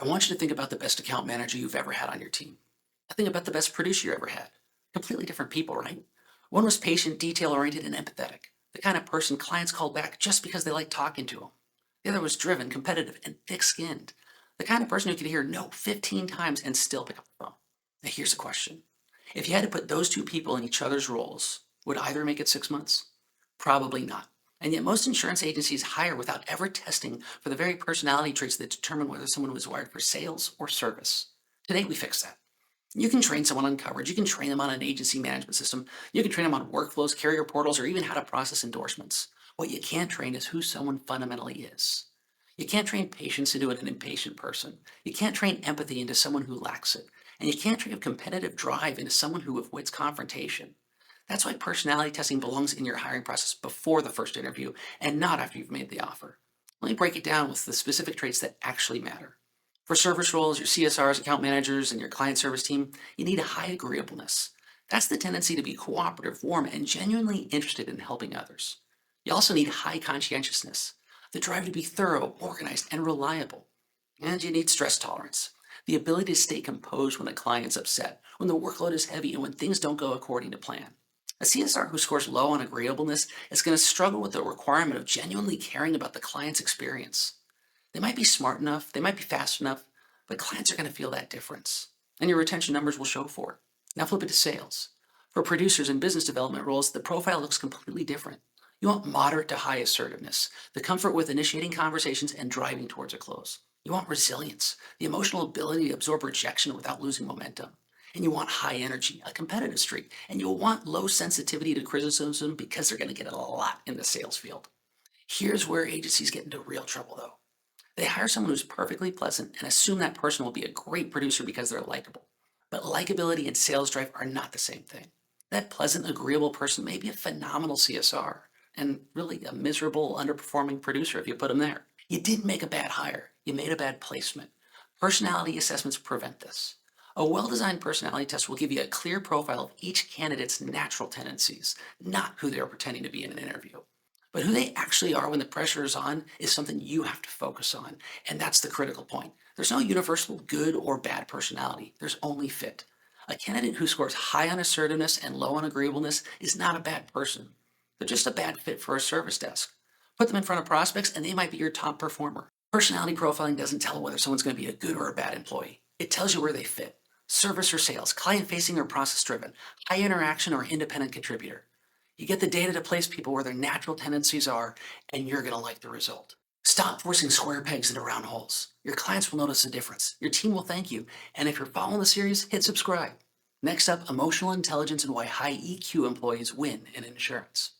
I want you to think about the best account manager you've ever had on your team. I think about the best producer you ever had. Completely different people, right? One was patient, detail oriented, and empathetic. The kind of person clients called back just because they liked talking to him. The other was driven, competitive, and thick skinned. The kind of person who could hear no 15 times and still pick up the phone. Now, here's a question. If you had to put those two people in each other's roles, would either make it 6 months? Probably not. And yet, most insurance agencies hire without ever testing for the very personality traits that determine whether someone was wired for sales or service. Today, we fix that. You can train someone on coverage. You can train them on an agency management system. You can train them on workflows, carrier portals, or even how to process endorsements. What you can't train is who someone fundamentally is. You can't train patience into an impatient person. You can't train empathy into someone who lacks it. And you can't train competitive drive into someone who avoids confrontation. That's why personality testing belongs in your hiring process before the first interview and not after you've made the offer. Let me break it down with the specific traits that actually matter. For service roles, your CSRs, account managers, and your client service team, you need a high agreeableness. That's the tendency to be cooperative, warm, and genuinely interested in helping others. You also need high conscientiousness, the drive to be thorough, organized, and reliable. And you need stress tolerance, the ability to stay composed when a client's upset, when the workload is heavy, and when things don't go according to plan. A CSR who scores low on agreeableness is going to struggle with the requirement of genuinely caring about the client's experience. They might be smart enough, they might be fast enough, but clients are going to feel that difference. And your retention numbers will show for it. Now flip it to sales. For producers in business development roles, the profile looks completely different. You want moderate to high assertiveness, the comfort with initiating conversations and driving towards a close. You want resilience, the emotional ability to absorb rejection without losing momentum. And you want high energy, a competitive streak, and you'll want low sensitivity to criticism because they're going to get it a lot in the sales field. Here's where agencies get into real trouble though. They hire someone who's perfectly pleasant and assume that person will be a great producer because they're likable. But likability and sales drive are not the same thing. That pleasant, agreeable person may be a phenomenal CSR and really a miserable, underperforming producer if you put them there. You didn't make a bad hire, you made a bad placement. Personality assessments prevent this. A well-designed personality test will give you a clear profile of each candidate's natural tendencies, not who they're pretending to be in an interview. But who they actually are when the pressure is on is something you have to focus on. And that's the critical point. There's no universal good or bad personality. There's only fit. A candidate who scores high on assertiveness and low on agreeableness is not a bad person. They're just a bad fit for a service desk. Put them in front of prospects and they might be your top performer. Personality profiling doesn't tell whether someone's going to be a good or a bad employee. It tells you where they fit. Service or sales, client facing or process driven, high interaction or independent contributor. You get the data to place people where their natural tendencies are, and you're going to like the result. Stop forcing square pegs into round holes. Your clients will notice the difference. Your team will thank you. And if you're following the series, hit subscribe. Next up, emotional intelligence and why high EQ employees win in insurance.